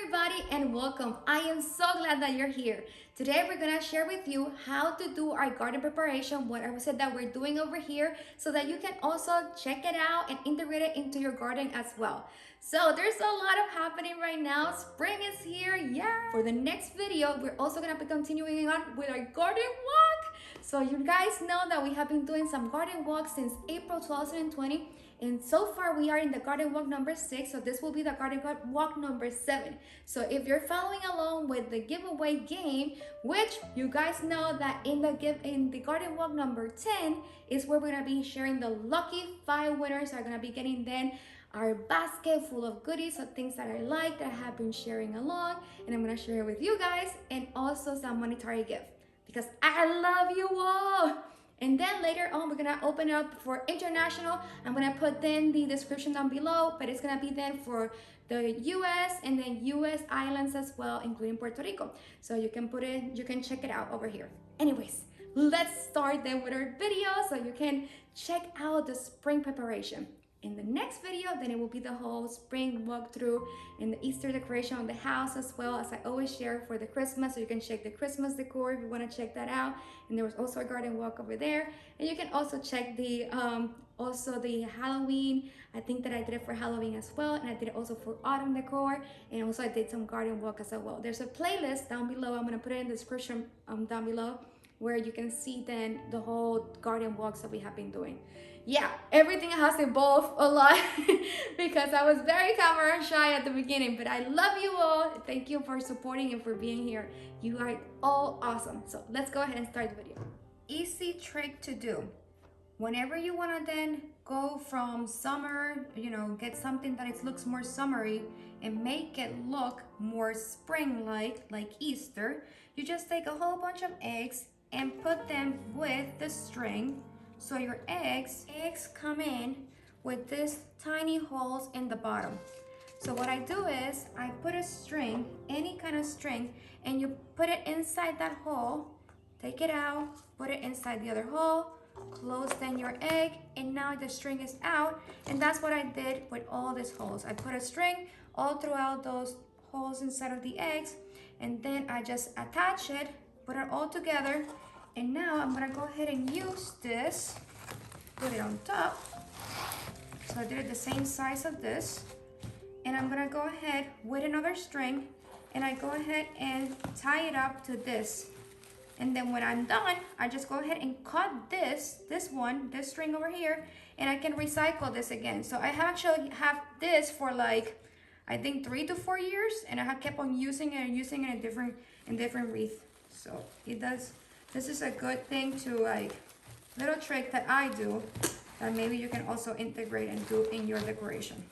everybody and welcome. I am so glad that you're here. Today we're gonna share with you how to do our garden preparation, what I said that we're doing over here, so that you can also check it out and integrate it into your garden as well. So there's a lot of happening right now. Spring is here, yeah. For the next video, we're also gonna be continuing on with our garden walk. So you guys know that we have been doing some garden walks since April 2020. And so far we are in the garden walk number 6, so this will be the garden walk number 7. So if you're following along with the giveaway game, which you guys know that in the garden walk number 10 is where we're gonna be sharing the lucky 5 winners are gonna be getting then our basket full of goodies of things that I like that I have been sharing along, and I'm gonna share it with you guys, and also some monetary gift because I love you all. And then later on, we're gonna open up for international. I'm gonna put then the description down below, but it's gonna be then for the US and then US islands as well, including Puerto Rico. So you can check it out over here. Anyways, let's start then with our video so you can check out the spring preparation. In the next video, then it will be the whole spring walkthrough and the Easter decoration on the house, as well as I always share for the Christmas, so you can check the Christmas decor if you want to check that out. And there was also a garden walk over there, and you can also check the Halloween. I think that I did it for Halloween as well, and I did it also for autumn decor, and also I did some garden walk as well. There's a playlist down below. I'm gonna put it in the description down below, where you can see then the whole garden walks that we have been doing. Yeah, everything has evolved a lot because I was very camera shy at the beginning, but I love you all. Thank you for supporting and for being here. You are all awesome. So let's go ahead and start the video. Easy trick to do. Whenever you want to then go from summer, get something that it looks more summery and make it look more spring-like, like Easter, you just take a whole bunch of eggs and put them with the string. So your eggs come in with these tiny holes in the bottom. So what I do is I put a string, any kind of string, and you put it inside that hole, take it out, put it inside the other hole, close then your egg, and now the string is out. And that's what I did with all these holes. I put a string all throughout those holes inside of the eggs, and then I just attach it, put it all together. And now I'm gonna go ahead and use this, put it on top. So I did it the same size of this. And I'm gonna go ahead with another string, and I go ahead and tie it up to this. And then when I'm done, I just go ahead and cut this string over here, and I can recycle this again. So I actually have this for like, I think 3 to 4 years, and I have kept on using it in different wreath. So it does. This is a good thing to little trick that I do that maybe you can also integrate and do in your decoration.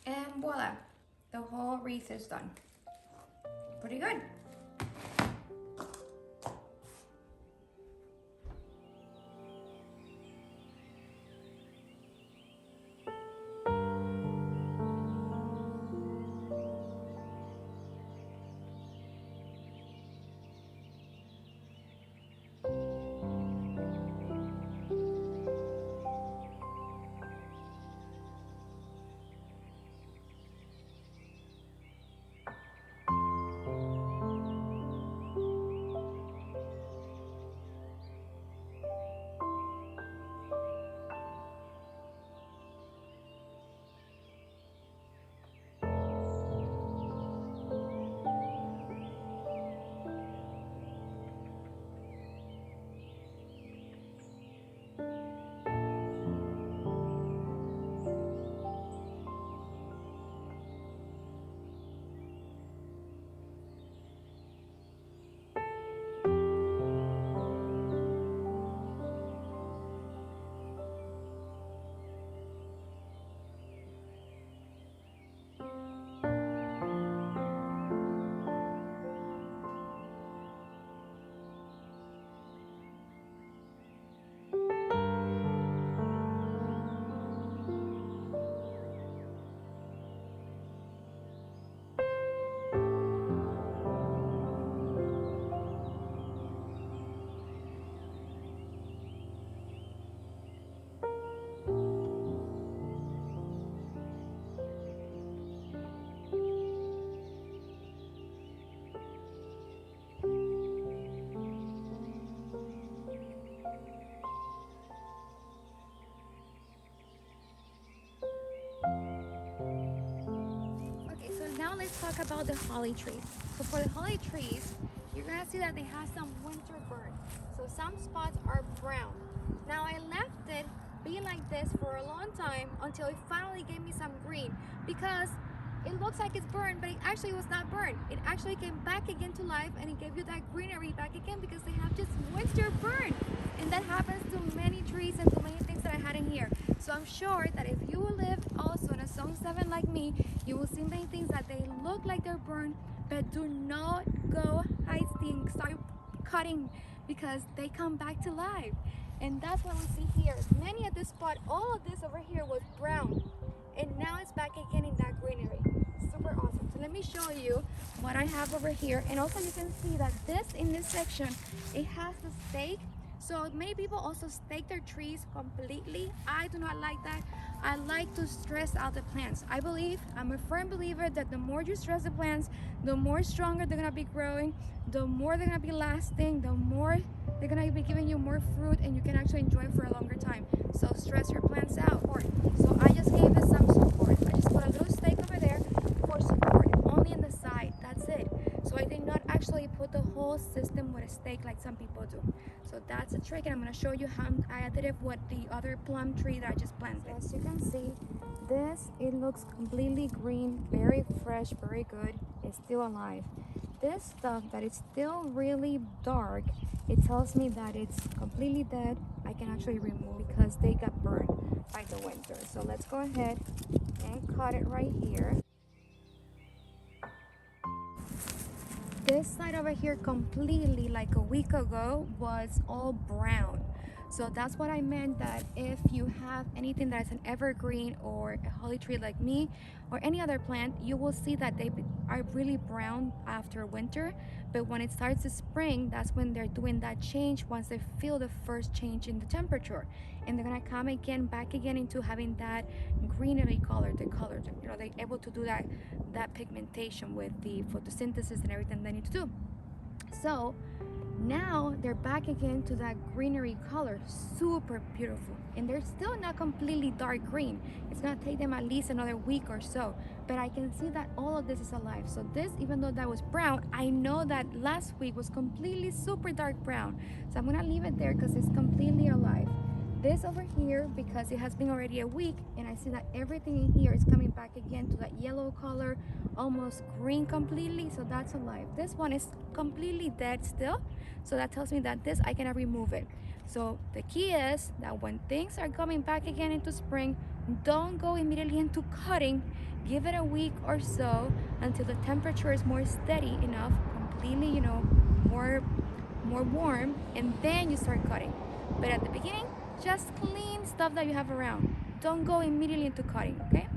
And voila, the whole wreath is done. Pretty good. let's talk about the holly trees. So for the holly trees, you're gonna see that they have some winter burn. So some spots are brown. Now I left it be like this for a long time until it finally gave me some green, because it looks like it's burned, but it actually was not burned. It actually came back again to life, and it gave you that greenery back again because they have just winter burn. And that happens to many trees and to many things that I had in here. So I'm sure that if you live also in a zone 7 like me, you will see many things that they look like they're burned, but do not go hasty, start cutting, because they come back to life. And that's what we see here. Many at this spot, all of this over here was brown, and now it's back again in that greenery. Super awesome. So let me show you what I have over here. And also you can see that this, in this section, it has the stake. So many people also stake their trees completely. I do not like that. I like to stress out the plants. I'm a firm believer that the more you stress the plants, the more stronger they're gonna be growing, the more they're gonna be lasting, the more they're gonna be giving you more fruit, and you can actually enjoy it for a longer time. So stress your plants out. So I just gave it some support. I just put a little stake over there for support, only in the side, that's it. So I did not actually put the whole system with a stake like some people do. So that's a trick, and I'm going to show you how I did it with the other plum tree that I just planted. So as you can see, this, it looks completely green, very fresh, very good. It's still alive. This stuff that is still really dark, it tells me that it's completely dead. I can actually remove because they got burned by the winter. So let's go ahead and cut it right here. This side over here completely, like a week ago, was all brown. So that's what I meant, that if you have anything that is an evergreen or a holly tree like me or any other plant, you will see that they are really brown after winter. But when it starts to spring, that's when they're doing that change, once they feel the first change in the temperature. And they're gonna come again, back again into having that greenery color, they're able to do that pigmentation with the photosynthesis and everything they need to do. So now they're back again to that greenery color, super beautiful. And they're still not completely dark green. It's gonna take them at least another week or so, but I can see that all of this is alive. So this, even though that was brown, I know that last week was completely super dark brown. So I'm gonna leave it there because it's completely alive. This over here, because it has been already a week, and I see that everything in here is coming back again to that yellow color, almost green completely, so that's alive. This one is completely dead still, so that tells me that this, I cannot remove it. So the key is that when things are coming back again into spring, don't go immediately into cutting. Give it a week or so until the temperature is more steady enough, completely, more warm, and then you start cutting. But at the beginning, just clean stuff that you have around. Don't go immediately into cutting, okay?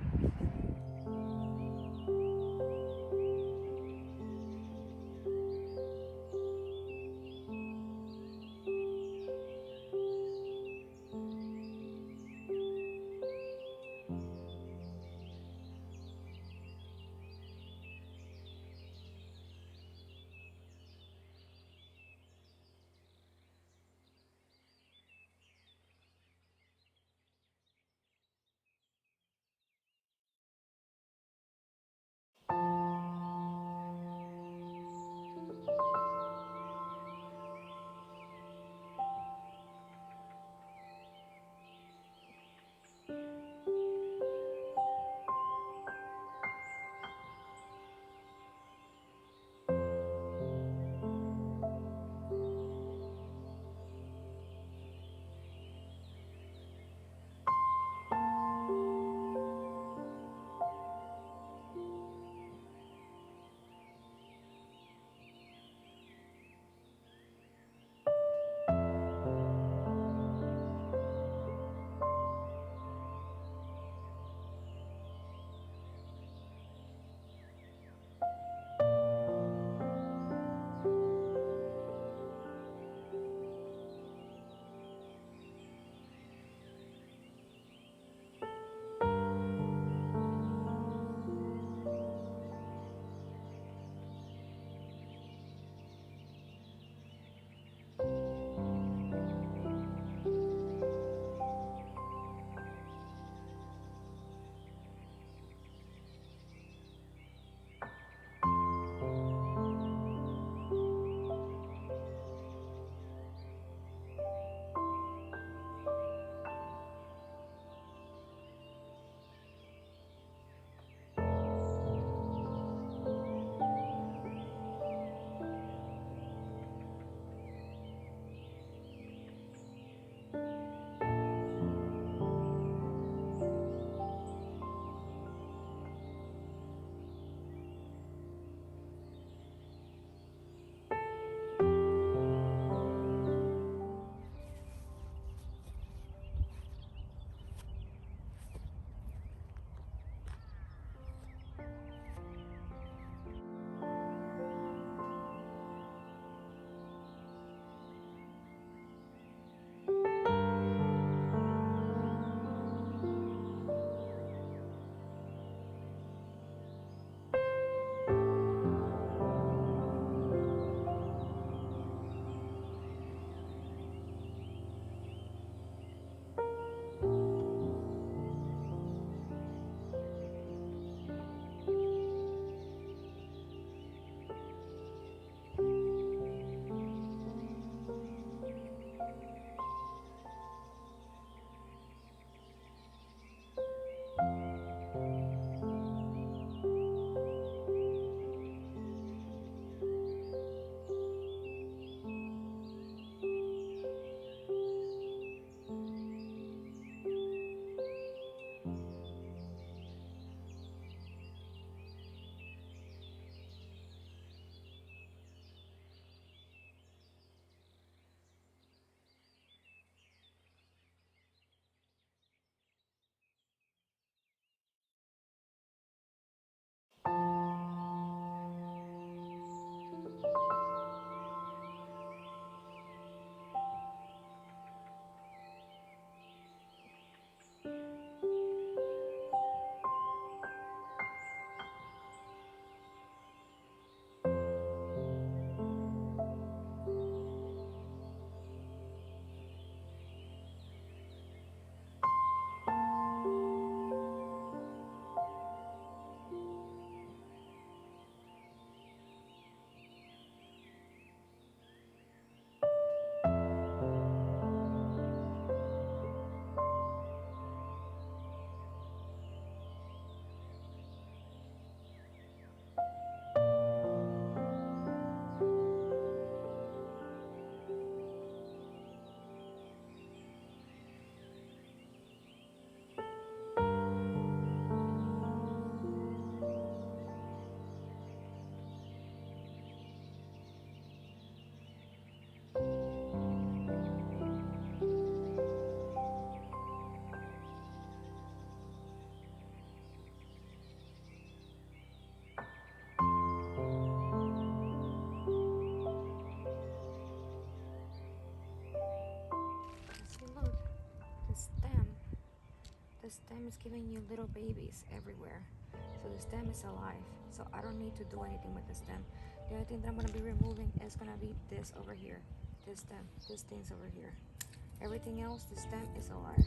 stem is giving you little babies everywhere. So the stem is alive. So I don't need to do anything with the stem. The only thing that I'm going to be removing is going to be this over here. This stem. This thing's over here. Everything else, the stem is alive.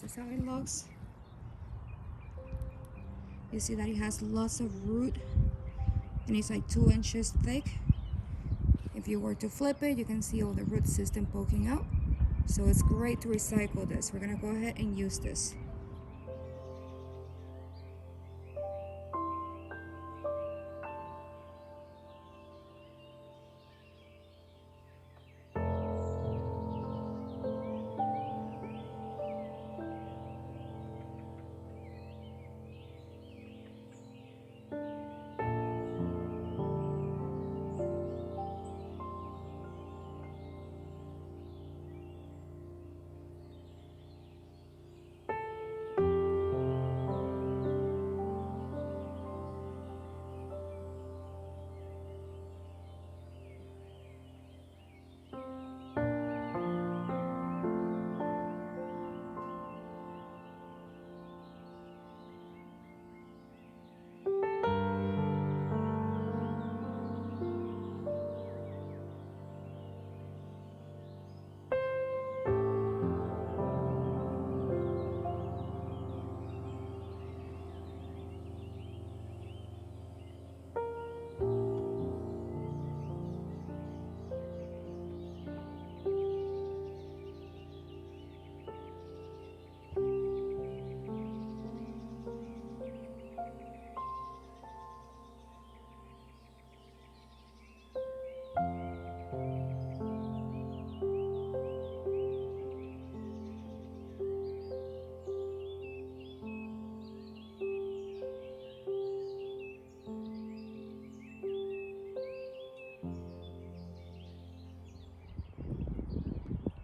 This is how it looks. You see that it has lots of root and it's like 2 inches thick. If you were to flip it, you can see all the root system poking out. So it's great to recycle this. We're gonna go ahead and use this.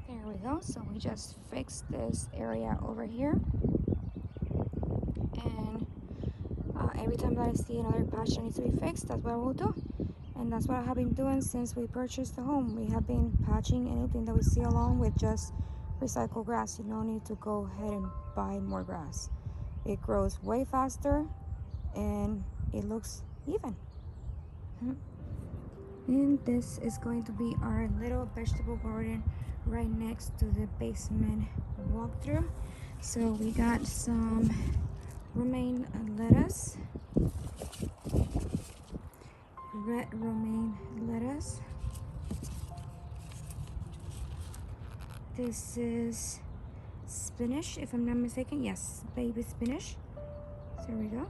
There we go. So we just fixed this area over here, and every time that I see another patch that needs to be fixed, that's what we'll do. And that's what I have been doing since we purchased the home. We have been patching anything that we see along with just recycled grass. You don't need to go ahead and buy more grass. It grows way faster and it looks even. And this is going to be our little vegetable garden right next to the basement walkthrough. So we got some romaine lettuce, red romaine lettuce. This is spinach, if I'm not mistaken. Yes, baby spinach. There we go.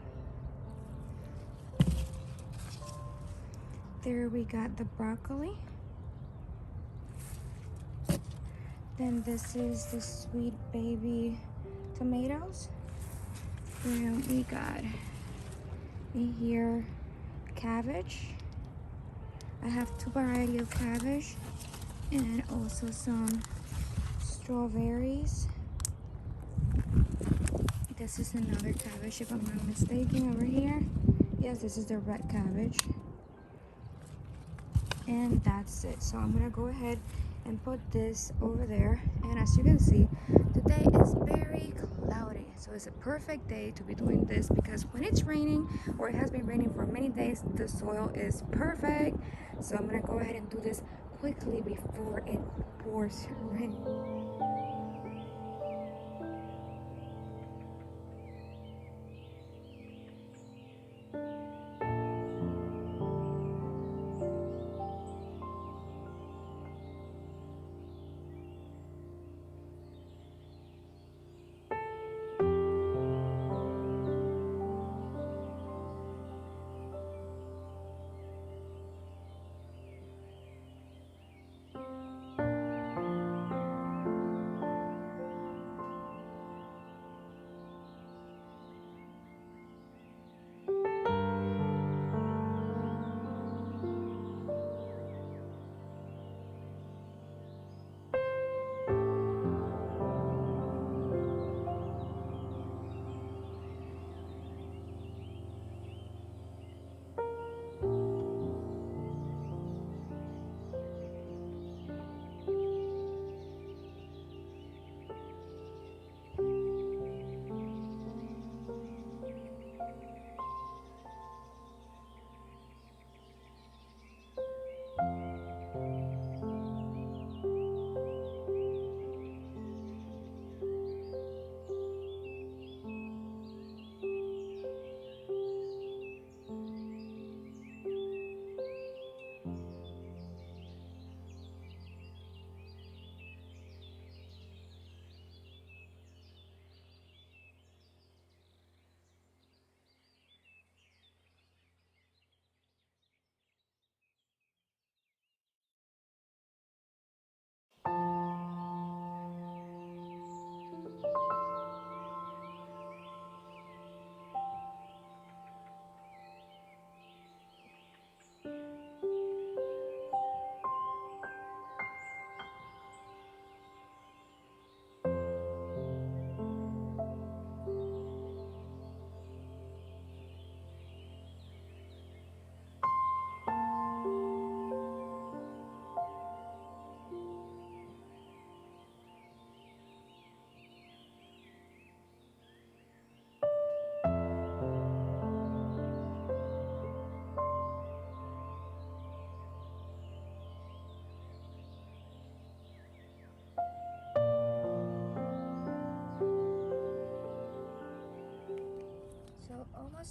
There we got the broccoli. Then this is the sweet baby tomatoes. Then we got in here cabbage. I have 2 varieties of cabbage and also some strawberries. This is another cabbage, if I'm not mistaken, over here. Yes, this is the red cabbage. And that's it. So I'm gonna go ahead and put this over there. And as you can see, today is very cloudy, so it's a perfect day to be doing this, because when it's raining, or it has been raining for many days, the soil is perfect. So I'm gonna go ahead and do this quickly before it pours rain.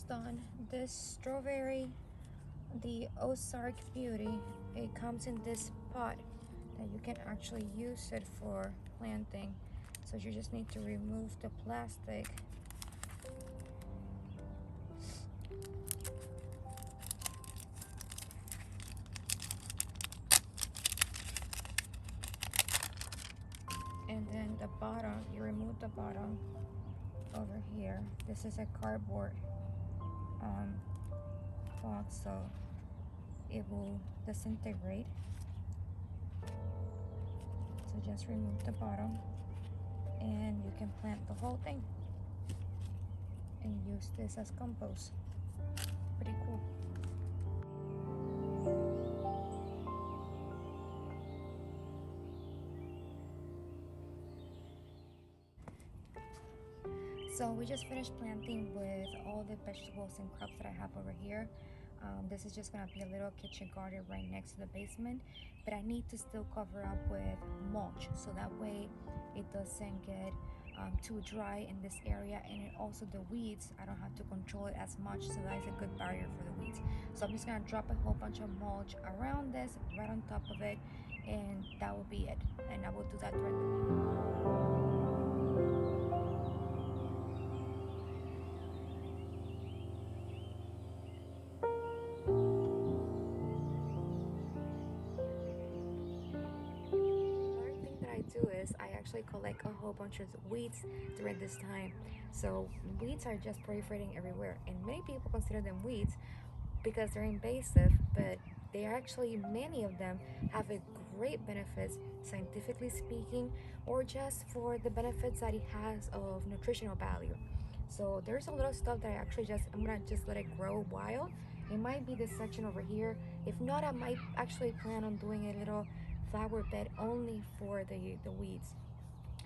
almost done. This strawberry, the Ozark Beauty, it comes in this pot that you can actually use it for planting. So you just need to remove the plastic. And then the bottom, you remove the bottom over here. This is a cardboard box, so it will disintegrate. So just remove the bottom and you can plant the whole thing and use this as compost. Pretty cool. So we just finished planting with all the vegetables and crops that I have over here. This is just gonna be a little kitchen garden right next to the basement, but I need to still cover up with mulch so that way it doesn't get too dry in this area, and it also the weeds, I don't have to control it as much, so that is a good barrier for the weeds. So I'm just gonna drop a whole bunch of mulch around this, right on top of it, and that will be it. And I will do that during the week. Do is I actually collect a whole bunch of weeds during this time. So weeds are just proliferating everywhere, and many people consider them weeds because they're invasive, but they are actually, many of them have a great benefits scientifically speaking, or just for the benefits that it has of nutritional value. So there's a lot of stuff that I'm gonna just let it grow wild. It might be this section over here. If not, I might actually plan on doing a little flower bed only for the weeds.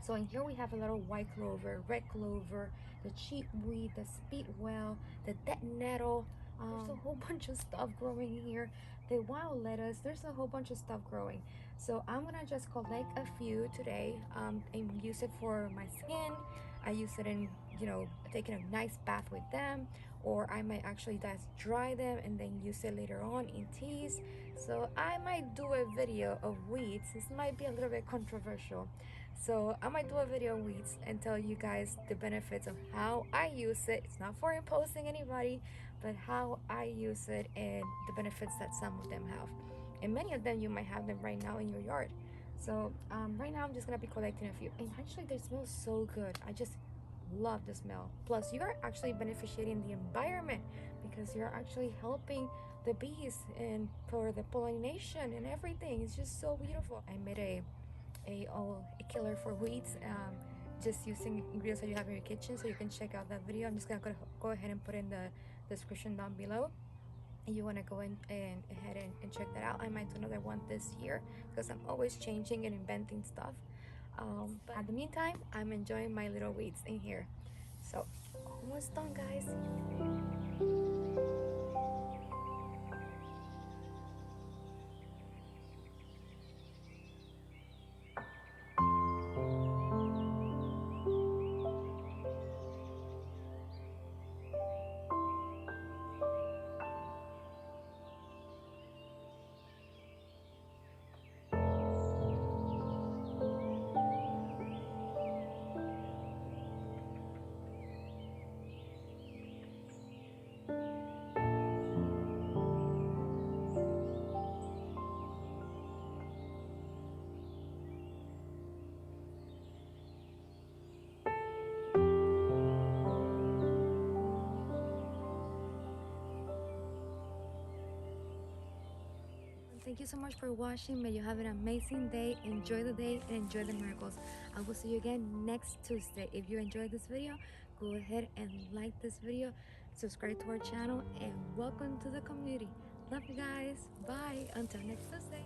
So in here we have a little white clover, red clover, the cheatweed, the speedwell, the dead nettle. There's a whole bunch of stuff growing here. The wild lettuce, there's a whole bunch of stuff growing. So I'm gonna just collect a few today and use it for my skin. I use it in, taking a nice bath with them, or I might actually just dry them and then use it later on in teas. So I might do a video of weeds. This might be a little bit controversial. So I might do a video on weeds and tell you guys the benefits of how I use it. It's not for imposing anybody, but how I use it and the benefits that some of them have. And many of them you might have them right now in your yard. So right now I'm just gonna be collecting a few. And actually they smell so good. I just love the smell. Plus you are actually beneficiating the environment because you're actually helping the bees and for the pollination and everything. It's just so beautiful. I made a killer for weeds, just using ingredients that you have in your kitchen, so you can check out that video. I'm just gonna go ahead and put in the description down below, and you want to go in and ahead and check that out. I might do another one this year because I'm always changing and inventing stuff, but at the meantime I'm enjoying my little weeds in here. So almost done, guys. Thank you so much for watching. May you have an amazing day. Enjoy the day and enjoy the miracles. I will see you again next Tuesday. If you enjoyed this video, go ahead and like this video, subscribe to our channel, and welcome to the community. Love you guys. Bye. Until next Tuesday.